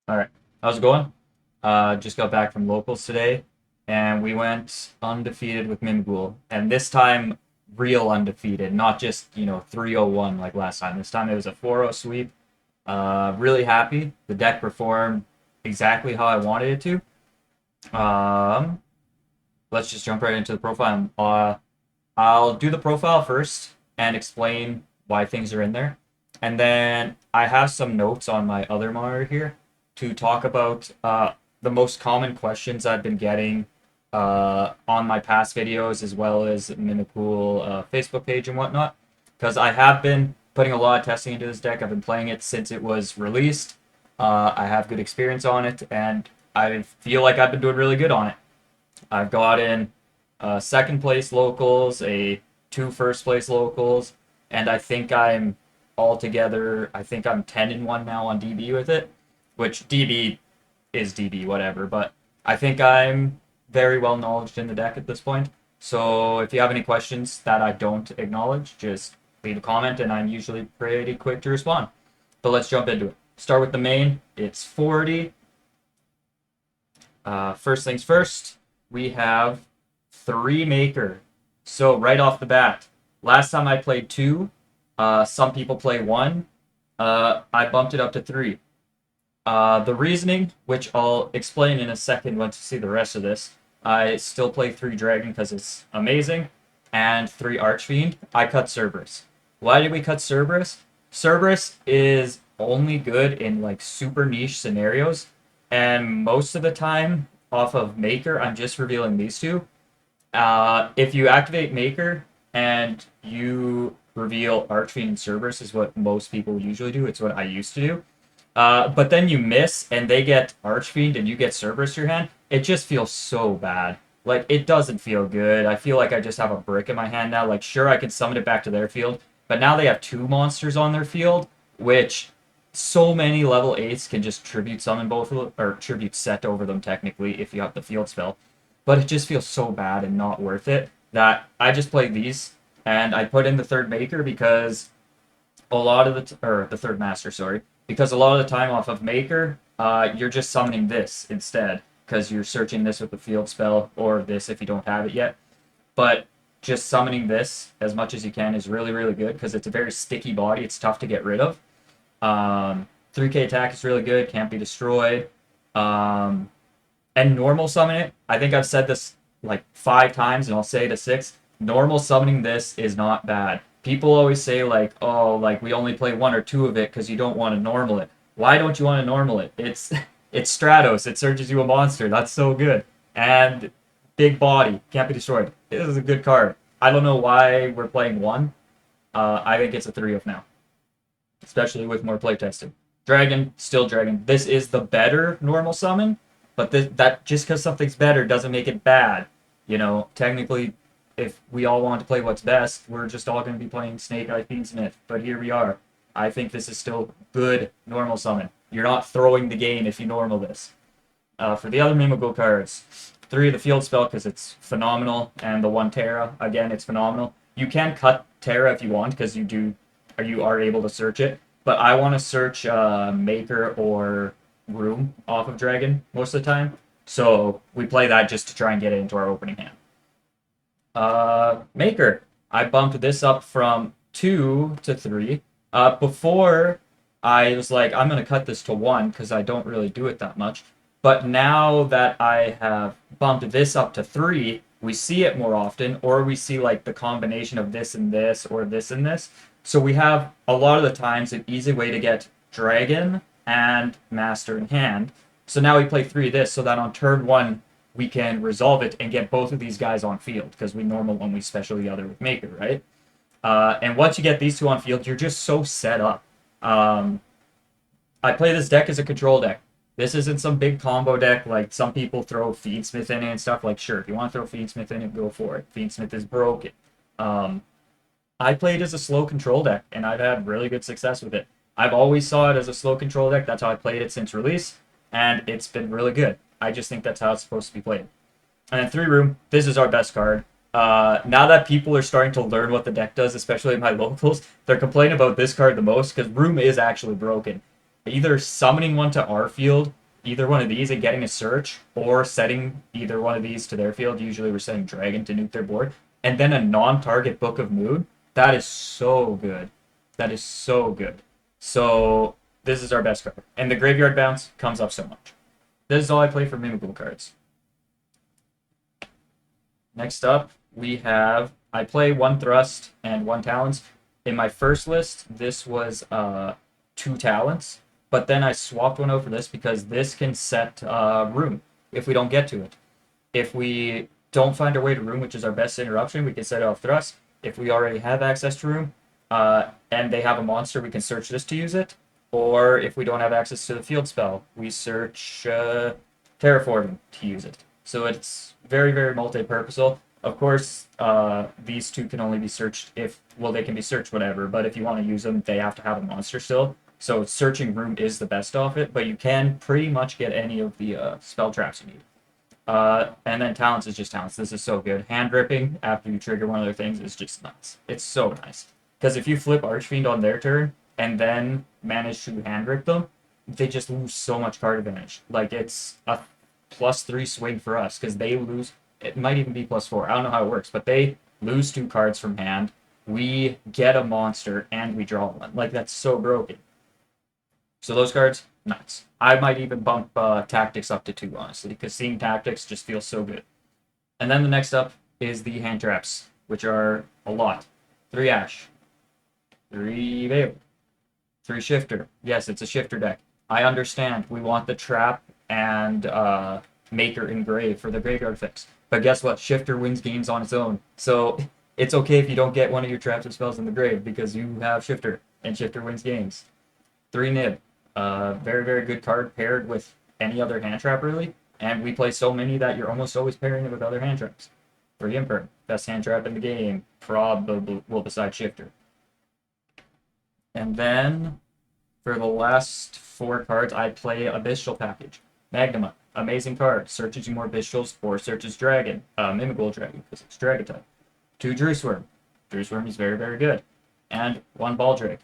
All right. How's it going? Just got back from locals today, and we went undefeated with Mimighoul. And this time, real undefeated, not just, 301 like last time. This time it was a 4-0 sweep. Really happy. The deck performed exactly how I wanted it to. Let's just jump right into the profile. I'll do the profile first and explain why things are in there. And then I have some notes on my other monitor here to talk about the most common questions I've been getting on my past videos, as well as Mimighoul Facebook page and whatnot. Because I have been putting a lot of testing into this deck. I've been playing it since it was released. I have good experience on it, and I feel like I've been doing really good on it. I've got in second place locals, two first place locals, and I think I'm altogether, I think I'm 10-1 now on DB with it, which DB is DB, whatever, but I think I'm very well knowledged in the deck at this point. So if you have any questions that I don't acknowledge, just leave a comment, and I'm usually pretty quick to respond. But let's jump into it. Start with the main. It's 40. First things first, we have 3 Maker. So right off the bat, last time I played 2. Some people play 1. I bumped it up to 3. The reasoning, which I'll explain in a second once you see the rest of this, I still play 3 Dragon because it's amazing, and 3 Archfiend. I cut Cerberus. Why did we cut Cerberus? Cerberus is only good in like super niche scenarios, and most of the time off of Maker, I'm just revealing these two. If you activate Maker and you reveal Archfiend and Cerberus, is what most people usually do. It's what I used to do. But then you miss and they get Archfiend and you get Cerberus to your hand. It just feels so bad. Like, it doesn't feel good. I feel like I just have a brick in my hand now. Like, sure, I can summon it back to their field, but now they have 2 monsters on their field, which so many level 8s can just tribute summon both of them, or tribute set over them technically if you have the field spell. But it just feels so bad and not worth it that I just play these, and I put in the 3rd Maker because a lot of the third Master, sorry, because a lot of the time off of Maker, you're just summoning this instead, because you're searching this with the field spell, or this if you don't have it yet. But just summoning this as much as you can is really, really good, because it's a very sticky body. It's tough to get rid of. 3k attack is really good, can't be destroyed. And normal summon it, I think I've said this like 5 times, and I'll say it a 6th. Normal summoning this is not bad. People always say, like, oh, like, we only play 1 or 2 of it because you don't want to normal it. Why don't you want to normal it? It's Stratos. It searches you a monster. That's so good. And big body. Can't be destroyed. This is a good card. I don't know why we're playing 1. I think it's a 3 of now, especially with more playtesting. Dragon, still Dragon. This is the better normal summon, but that just because something's better doesn't make it bad. Technically, if we all want to play what's best, we're just all going to be playing Snake Eye Fiendsmith. But here we are. I think this is still good normal summon. You're not throwing the game if you normal this. For the other Mimighoul cards, 3 of the field spell because it's phenomenal, and the 1 Terra, again, it's phenomenal. You can cut Terra if you want because you are able to search it. But I want to search Maker or Room off of Dragon most of the time. So we play that just to try and get it into our opening hand. Maker. I bumped this up from 2 to 3. Before, I was like, I'm going to cut this to 1 because I don't really do it that much. But now that I have bumped this up to 3, we see it more often, or we see like the combination of this and this, or this and this. So we have, a lot of the times, an easy way to get Dragon and Master in hand. So now we play 3 of this, so that on turn 1, we can resolve it and get both of these guys on field, because we normal when we special the other with Maker, right? And once you get these 2 on field, you're just so set up. I play this deck as a control deck. This isn't some big combo deck like some people throw Fiendsmith in it and stuff. Like, sure, if you want to throw Fiendsmith in it, go for it. Fiendsmith is broken. I play it as a slow control deck, and I've had really good success with it. I've always saw it as a slow control deck. That's how I played it since release, and it's been really good. I just think that's how it's supposed to be played. And then 3 Room, this is our best card. Now that people are starting to learn what the deck does, especially in my locals, they're complaining about this card the most, because Room is actually broken. Either summoning one to our field either one of these and getting a search, or setting either one of these to their field. Usually we're setting Dragon to nuke their board. And then a non-target Book of Mood. That is so good. That is so good. So this is our best card. And the Graveyard Bounce comes up so much. This is all I play for Mimighoul cards. Next up, we have... I play 1 Thrust and 1 Talons. In my first list, this was 2 Talons. But then I swapped one out for this because this can set Room if we don't get to it. If we don't find our way to Room, which is our best interruption, we can set it off Thrust. If we already have access to Room and they have a monster, we can search this to use it. Or if we don't have access to the field spell, we search Terraforming to use it. So it's very, very multi-purposeful. Of course, these 2 can only be searched if, well, they can be searched whatever, but if you want to use them, they have to have a monster still. So searching Room is the best off it, but you can pretty much get any of the spell traps you need. And then Talents is just Talents. This is so good. Hand Ripping after you trigger one of their things is just nuts. It's so nice. Because if you flip Archfiend on their turn and then manage to Hand Rip them, they just lose so much card advantage. Like, it's a +3 swing for us because they lose. It might even be +4. I don't know how it works, but they lose 2 cards from hand. We get a monster and we draw one. Like, that's so broken. So those cards, nuts. I might even bump Tactics up to 2, honestly, because seeing Tactics just feels so good. And then the next up is the hand traps, which are a lot. 3 Ash, 3 Veil, 3 Shifter. Yes, it's a Shifter deck. I understand. We want the trap and Maker Engrave for the graveyard fix. But guess what? Shifter wins games on its own. So it's okay if you don't get one of your traps or spells in the grave because you have Shifter, and Shifter wins games. 3 Nib. Very, very good card paired with any other hand trap, really. And we play so many that you're almost always pairing it with other hand traps. 3 Imperm. Best hand trap in the game. Probably, well, besides Shifter. And then, for the last 4 cards, I play Abyssal Package. Magnuma. Amazing card. Searches you more Abyssals or searches Dragon. Mimighoul Dragon, because it's Dragon type. 2 Drewsworm. Drewsworm is very, very good. And 1 Baldrake.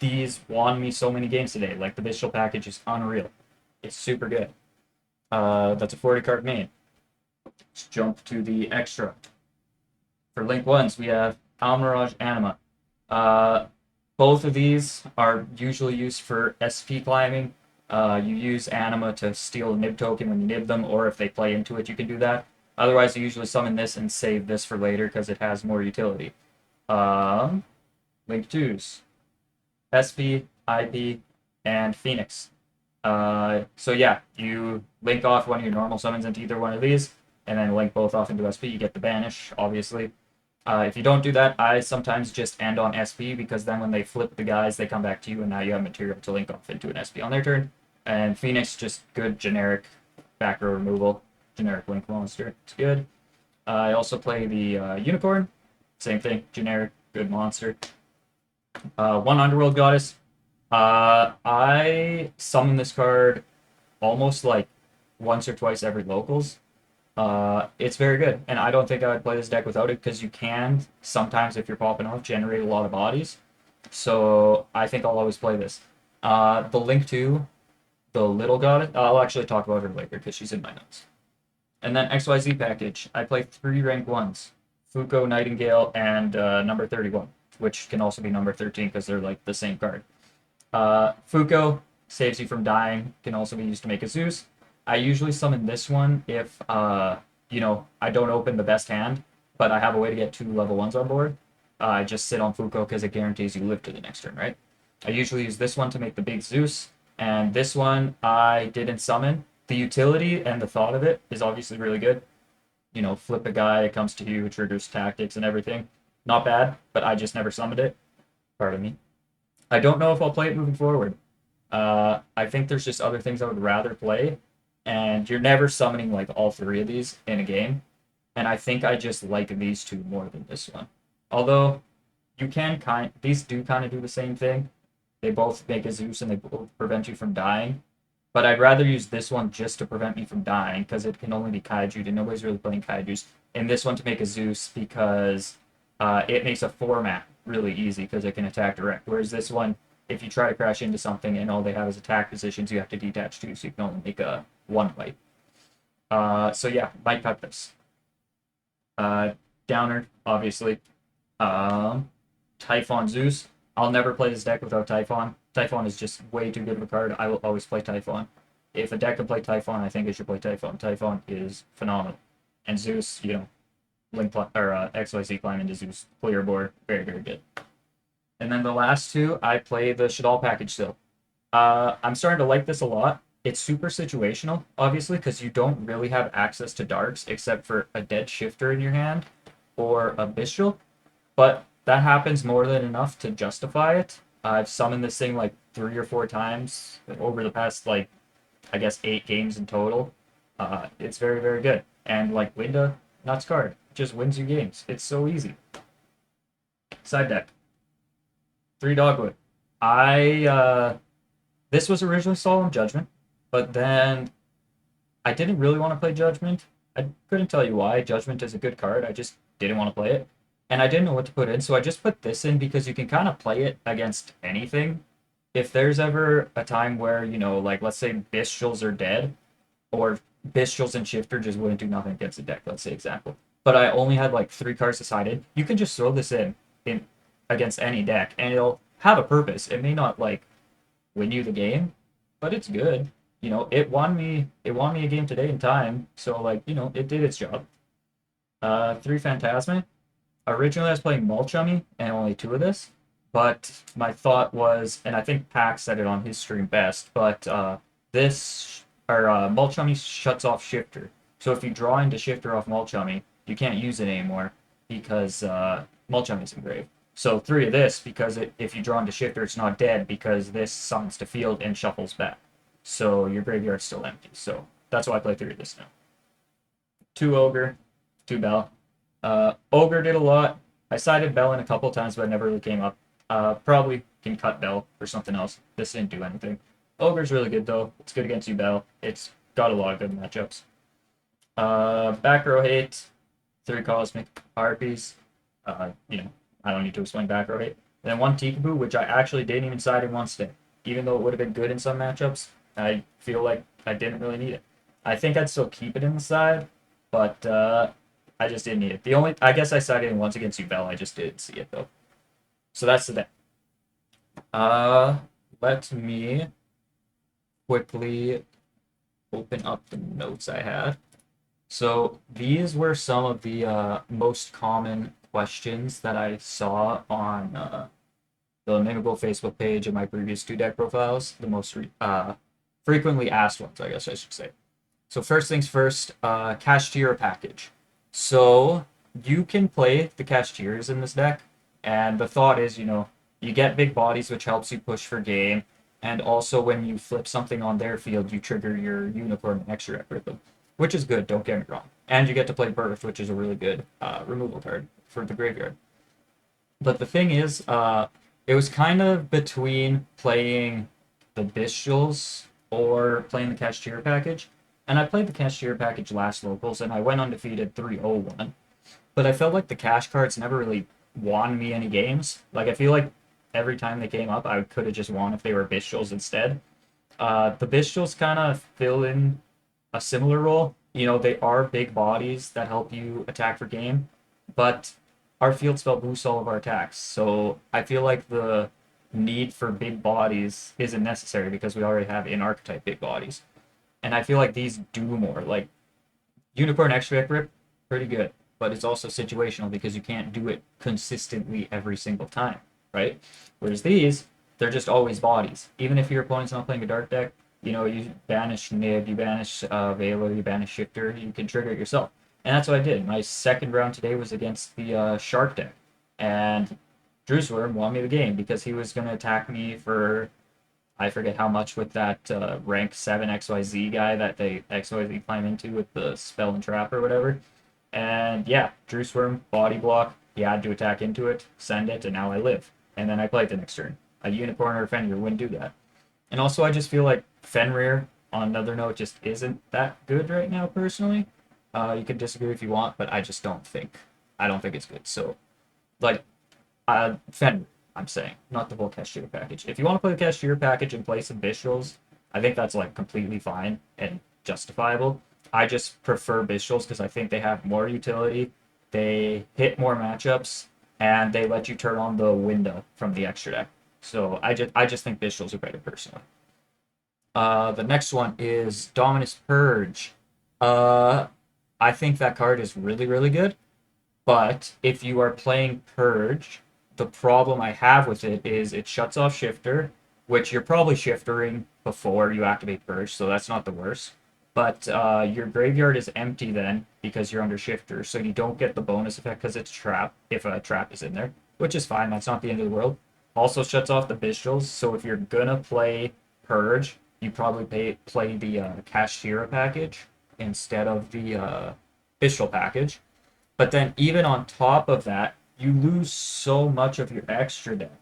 These won me so many games today. Like, the Abyssal Package is unreal. It's super good. That's a 40 card main. Let's jump to the extra. For Link 1s, we have Almirage Anima. Both of these are usually used for SP climbing. You use Anima to steal a Nib token when you nib them, or if they play into it, you can do that. Otherwise, you usually summon this and save this for later because it has more utility. Link 2s. SP, IP, and Phoenix. So yeah, you link off one of your normal summons into either one of these, and then link both off into SP. You get the Banish, obviously. If you don't do that, I sometimes just end on SP, because then when they flip the guys, they come back to you, and now you have material to link off into an SP on their turn. And Phoenix, just good generic back row removal, generic link monster. It's good. I also play the Unicorn. Same thing, generic, good monster. 1 Underworld Goddess. I summon this card almost like once or twice every locals. It's very good, and I don't think I would play this deck without it, because you can sometimes, if you're popping off, generate a lot of bodies. So I think I'll always play this. The Link 2, the Little Goddess, I'll actually talk about her later because she's in my notes. And then XYZ Package. I play 3 rank 1s. Fuko, Nightingale, and number 31, which can also be number 13 because they're like the same card. Fuko saves you from dying, can also be used to make a Zeus. I usually summon this one if, I don't open the best hand, but I have a way to get 2 level 1s on board. I just sit on Fuko because it guarantees you live to the next turn, right? I usually use this one to make the big Zeus, and this one I didn't summon. The utility and the thought of it is obviously really good. Flip a guy, it comes to you, triggers tactics and everything. Not bad, but I just never summoned it. Pardon me. I don't know if I'll play it moving forward. I think there's just other things I would rather play, and you're never summoning like all 3 of these in a game. And I think I just like these 2 more than this one. Although these do kind of do the same thing. They both make a Zeus and they both prevent you from dying. But I'd rather use this one just to prevent me from dying, because it can only be Kaiju, and nobody's really playing Kaijus. And this one to make a Zeus because it makes a format really easy because it can attack direct. Whereas this one, if you try to crash into something and all they have is attack positions, you have to detach two, so you can only make a one wipe. So yeah, might cut this. Downer, obviously. Typhon Zeus. I'll never play this deck without Typhon. Typhon is just way too good of a card. I will always play Typhon. If a deck can play Typhon, I think it should play Typhon. Typhon is phenomenal. And Zeus, you know, XYZ climb into Zeus, clear board, very, very good. And then the last two, I play the Shadal package still. I'm starting to like this a lot. It's super situational, obviously, because you don't really have access to darks except for a dead shifter in your hand or a bestial. But that happens more than enough to justify it. I've summoned this thing like 3 or 4 times over the past, like, I guess 8 games in total. It's very, very good. And like Linda, nuts card. Just wins you games. It's so easy. Side deck. 3 Dogwood. This was originally Solemn Judgment, but then I didn't really want to play Judgment. I couldn't tell you why. Judgment is a good card. I just didn't want to play it. And I didn't know what to put in, so I just put this in because you can kind of play it against anything. If there's ever a time where, you know, like let's say Bestials are dead, or Bestials and Shifter just wouldn't do nothing against the deck, let's say example. But I only had like 3 cards decided. You can just throw this in against any deck, and it'll have a purpose. It may not like win you the game, but it's good. You know, it won me a game today in time, so like, you know, it did its job. 3 Phantasma. Originally I was playing Mulchummy and only 2 of this, but my thought was, and I think Pack said it on his stream best, but Mulchummy shuts off Shifter. So if you draw into Shifter off Mulchummy, you can't use it anymore because Mulchummy's engraved. So 3 of this, because if you draw into Shifter, it's not dead because this summons to field and shuffles back. So your graveyard's still empty. So that's why I play 3 of this now. 2 Ogre, 2 Bell. Ogre did a lot. I sided Bell in a couple times, but it never really came up. Probably can cut Bell for something else. This didn't do anything. Ogre's really good, though. It's good against you, Bell. It's got a lot of good matchups. Back row hate, 3 Cosmic Harpies. You know, I don't need to explain back row hate. And then 1 Tikaboo, which I actually didn't even side in once today. Even though it would have been good in some matchups, I feel like I didn't really need it. I think I'd still keep it in the side, but I just didn't need it. I guess I sided in once against you, Bell. I just didn't see it, though. So that's the deck. Let me quickly open up the notes I had. So these were some of the most common questions that I saw on the Mimighoul Facebook page and my previous 2 deck profiles. The most frequently asked ones, I guess I should say. So first things first, Kashtira Package. So you can play the Kashtiras in this deck, and the thought is, you know, you get big bodies, which helps you push for game, and also when you flip something on their field, you trigger your Unicorn Extra with them, which is good, don't get me wrong. And you get to play Birth, which is a really good removal card for the graveyard. But the thing is, it was kind of between playing the Bestials or playing the Kashtira Package. And I played the Kashtira Package last locals, and I went undefeated 3-0-1. But I felt like the cash cards never really won me any games. Like, I feel like every time they came up, I could have just won if they were Bestials instead. The Bestials kind of fill in a similar role. You know, they are big bodies that help you attack for game, but our field spell boosts all of our attacks. So I feel like the need for big bodies isn't necessary because we already have in archetype big bodies. And I feel like these do more. Like Unicorn Extra Rip, pretty good, but it's also situational because you can't do it consistently every single time, right? Whereas these, they're just always bodies. Even if your opponent's not playing a dark deck, you know, you banish Nib, you banish Velo, you banish Shifter, you can trigger it yourself. And that's what I did. My second round today was against the Shark deck. And Drewsworm won me the game because he was going to attack me for, I forget how much, with that rank 7 XYZ guy that they XYZ climb into with the spell and trap or whatever. And yeah, Drewsworm, body block, he had to attack into it, send it, and now I live. And then I played the next turn. A Unicorn or a Fenrir wouldn't do that. And also I just feel like Fenrir, on another note, just isn't that good right now personally. You can disagree if you want, but I just don't think. I don't think it's good. So, like, Fenrir. I'm saying, not the whole Kashtira package. If you want to play the Kashtira package and play some Bishals, I think that's like completely fine and justifiable. I just prefer Bishals because I think they have more utility, they hit more matchups, and they let you turn on the window from the extra deck. So I just think Bishals are better personally. The next one is Dominus Purge. Uh, I think that card is really, really good. But if you are playing Purge, the problem I have with it is it shuts off Shifter, which you're probably shiftering before you activate Purge, so that's not the worst. But your graveyard is empty then because you're under Shifter, so you don't get the bonus effect because it's trap if a trap is in there, which is fine. That's not the end of the world. Also shuts off the Bishals, so if you're gonna play Purge, you probably play the Kashtira package instead of the Bishal package. But then even on top of that, you lose so much of your extra deck.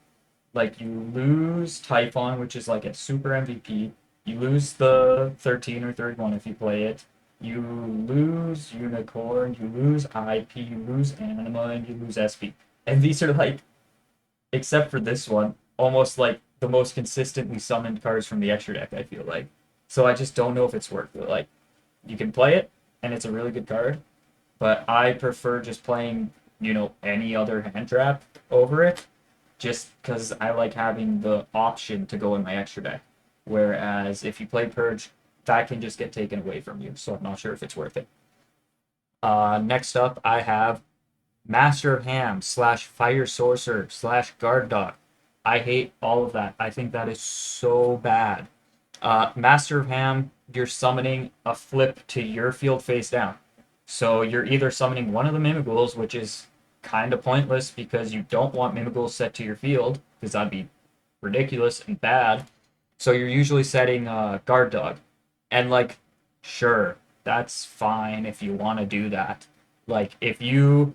Like you lose Typhon, which is like a super MVP. You lose the 13 or 31 if you play it. You lose Unicorn, you lose IP, you lose Anima, and you lose SP. And these are like, except for this one, almost like the most consistently summoned cards from the extra deck, I feel like. So I just don't know if it's worth it. Like, you can play it, and it's a really good card, but I prefer just playing, any other hand trap over it, just because I like having the option to go in my extra deck. Whereas if you play Purge, that can just get taken away from you, so I'm not sure if it's worth it. Next up, I have Master of Ham / Fire Sorcerer / Guard Dog. I hate all of that. I think that is so bad. Master of Ham, you're summoning a flip to your field face down. So you're either summoning one of the Mimighouls, which is kind of pointless because you don't want Mimighouls set to your field, because that'd be ridiculous and bad. So you're usually setting Guard Dog. And, like, sure, that's fine if you want to do that. Like, if you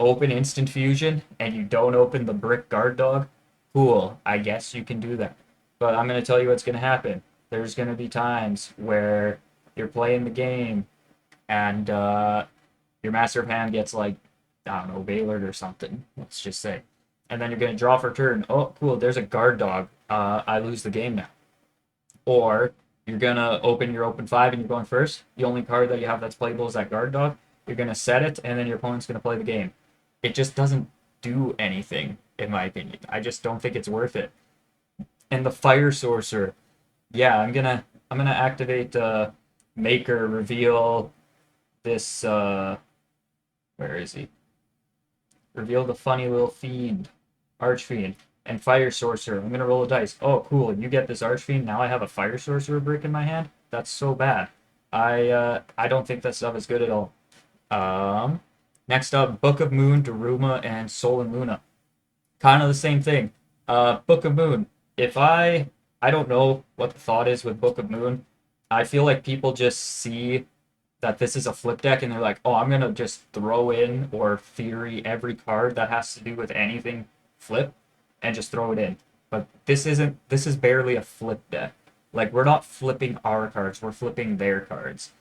open Instant Fusion and you don't open the Brick Guard Dog, cool, I guess you can do that. But I'm going to tell you what's going to happen. There's going to be times where you're playing the game and your Master of Ham gets, like, I don't know, Bailored or something, let's just say. And then you're going to draw for turn. Oh, cool, there's a Guard Dog. I lose the game now. Or you're going to open your open 5 and you're going first. The only card that you have that's playable is that Guard Dog. You're going to set it, and then your opponent's going to play the game. It just doesn't do anything, in my opinion. I just don't think it's worth it. And the Fire Sorcerer, yeah, I'm gonna activate Maker, reveal this where is he? Reveal the funny little fiend, Archfiend, and Fire Sorcerer. I'm gonna roll a dice. Oh, cool! You get this Archfiend. Now I have a Fire Sorcerer brick in my hand. That's so bad. I don't think that stuff is good at all. Next up, Book of Moon, Daruma, and Sol and Luna. Kind of the same thing. Book of Moon. If I don't know what the thought is with Book of Moon. I feel like people just see that this is a flip deck and they're like, oh, I'm gonna just throw in or theory every card that has to do with anything flip and just throw it in. But this is barely a flip deck. Like, we're not flipping our cards, we're flipping their cards.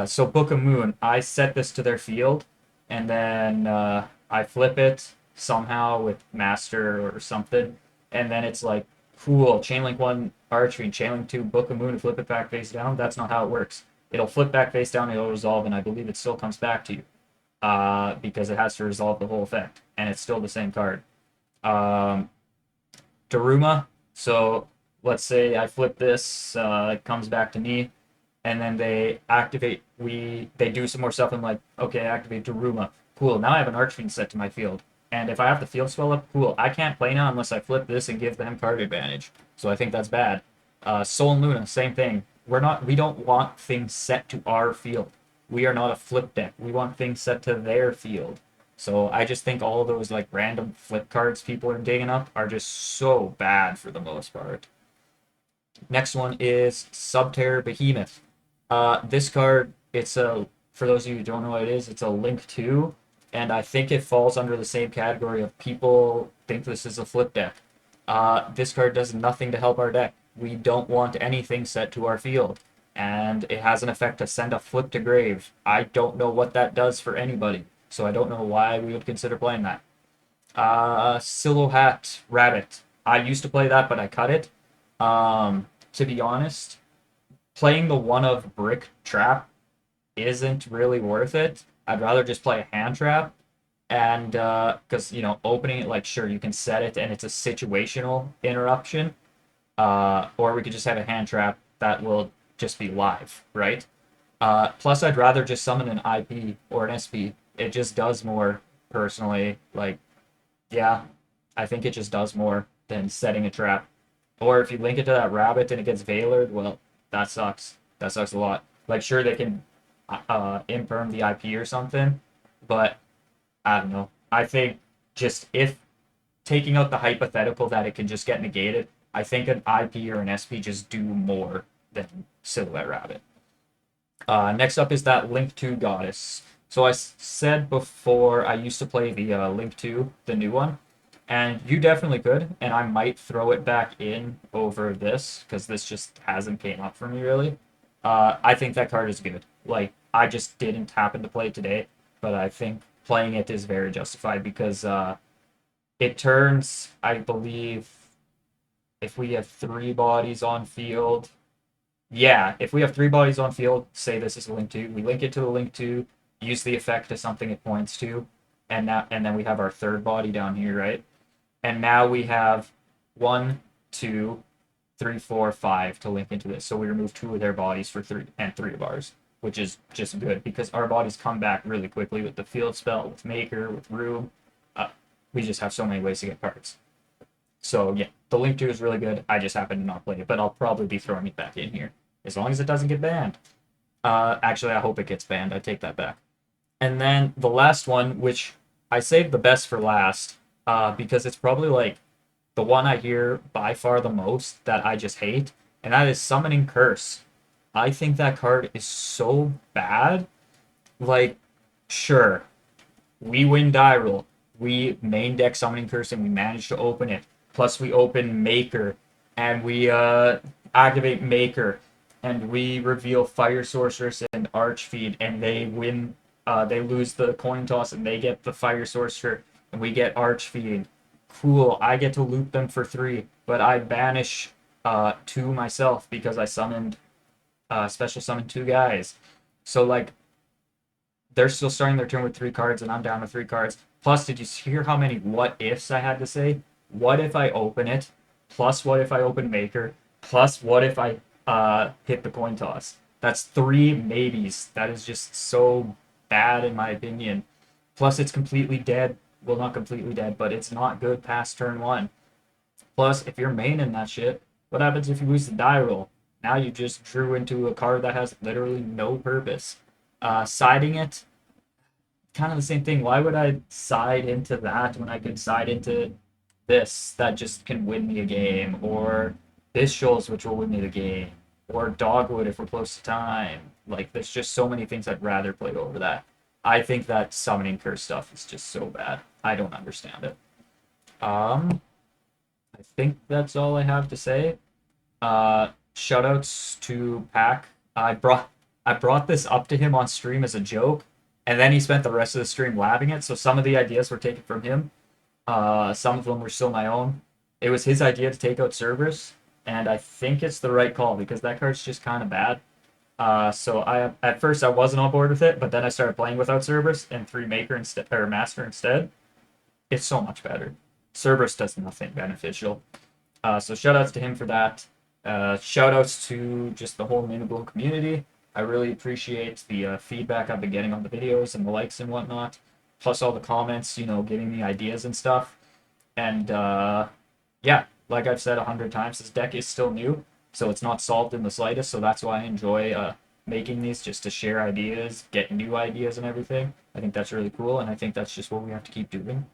So Book of Moon, I set this to their field, and then I flip it somehow with Master or something, and then it's like, cool, Chainlink 1 Archery, Chainlink 2 Book of Moon, and flip it back face down. That's not how it works. It'll flip back face down, it'll resolve, and I believe it still comes back to you. Because it has to resolve the whole effect, and it's still the same card. Daruma, so let's say I flip this, it comes back to me, and then they activate, they do some more stuff, and like, okay, activate Daruma. Cool, now I have an Archfiend set to my field. And if I have the field spell up, cool, I can't play now unless I flip this and give them card advantage. So I think that's bad. Sol and Luna, same thing. We don't want things set to our field. We are not a flip deck. We want things set to their field. So I just think all those like random flip cards people are digging up are just so bad for the most part. Next one is Subterror Behemoth. This card, for those of you who don't know what it is, it's a Link 2, and I think it falls under the same category of people think this is a flip deck. This card does nothing to help our deck. We don't want anything set to our field, and it has an effect to send a flip to grave. I don't know what that does for anybody, so I don't know why we would consider playing that. Silhouhatte Rabbit. I used to play that, but I cut it. To be honest, playing the one of Brick Trap isn't really worth it. I'd rather just play a hand trap. And because, opening it, like, sure, you can set it and it's a situational interruption. Or we could just have a hand trap that will just be live, right? Plus, I'd rather just summon an IP or an SP. It just does more, personally. Like, yeah, I think it just does more than setting a trap. Or if you link it to that rabbit and it gets Veilered, well, that sucks. That sucks a lot. Like, sure, they can imperm the IP or something, but I don't know. I think just if taking out the hypothetical that it can just get negated, I think an IP or an SP just do more than Silhouette Rabbit. Next up is that Link 2 Goddess. So I said before I used to play the Link 2, the new one, and you definitely could, and I might throw it back in over this, because this just hasn't came up for me really. I think that card is good. Like, I just didn't happen to play it today, but I think playing it is very justified because it turns, I believe, if we have three bodies on field. Yeah, if we have three bodies on field, say this is a Link 2, we link it to the Link 2, use the effect to something it points to, and then we have our third body down here, right? And now we have 1, 2, 3, 4, 5 to link into this. So we remove 2 of their bodies for 3 and 3 of ours, which is just good because our bodies come back really quickly with the field spell, with Maker, with Room. We just have so many ways to get cards. So yeah, the Link 2 is really good. I just happen to not play it, but I'll probably be throwing it back in here as long as it doesn't get banned. Actually, I hope it gets banned. I take that back. And then the last one, which I saved the best for last, because it's probably like the one I hear by far the most that I just hate, and that is Summoning Curse. I think that card is so bad. Like, sure, we win die roll. We main deck Summoning Curse and we manage to open it. Plus we open Maker and we activate Maker and we reveal Fire Sorceress and Archfeed and they win. They lose the coin toss and they get the Fire Sorcerer and we get Archfeed. Cool, I get to loop them for 3, but I banish 2 myself because I summoned special summon 2 guys. So like they're still starting their turn with 3 cards and I'm down to 3 cards. Plus, did you hear how many what ifs I had to say? What if I open it? Plus, what if I open Maker? Plus, what if I hit the coin toss? That's 3 maybes. That is just so bad in my opinion. Plus, it's completely dead. Well, not completely dead, but it's not good past turn 1. Plus, if you're maining that shit, what happens if you lose the die roll? Now you just drew into a card that has literally no purpose. Siding it, kind of the same thing. Why would I side into that when I could side into this that just can win me a game, or this shows which will win me the game, or Dogwood if we're close to time? Like, there's just so many things I'd rather play over that. I think that Summoning Curse stuff is just so bad. I don't understand it. I think that's all I have to say. Shoutouts to Pack. I brought this up to him on stream as a joke, and then he spent the rest of the stream laughing it. So some of the ideas were taken from him. Some of them were still my own. It was his idea to take out Cerberus, and I think it's the right call because that card's just kind of bad. So at first I wasn't on board with it, but then I started playing without Cerberus and 3 Maker instead, or Master instead. It's so much better. Cerberus does nothing beneficial. So shoutouts to him for that. Shoutouts to just the whole Mimighoul community. I really appreciate the feedback I've been getting on the videos and the likes and whatnot. Plus all the comments, giving me ideas and stuff. And yeah, like I've said 100 times, this deck is still new, so it's not solved in the slightest. So that's why I enjoy making these, just to share ideas, get new ideas and everything. I think that's really cool, and I think that's just what we have to keep doing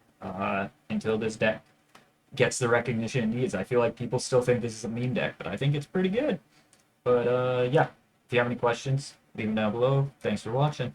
until this deck gets the recognition it needs. I feel like people still think this is a meme deck, but I think it's pretty good. But yeah, if you have any questions, leave them down below. Thanks for watching.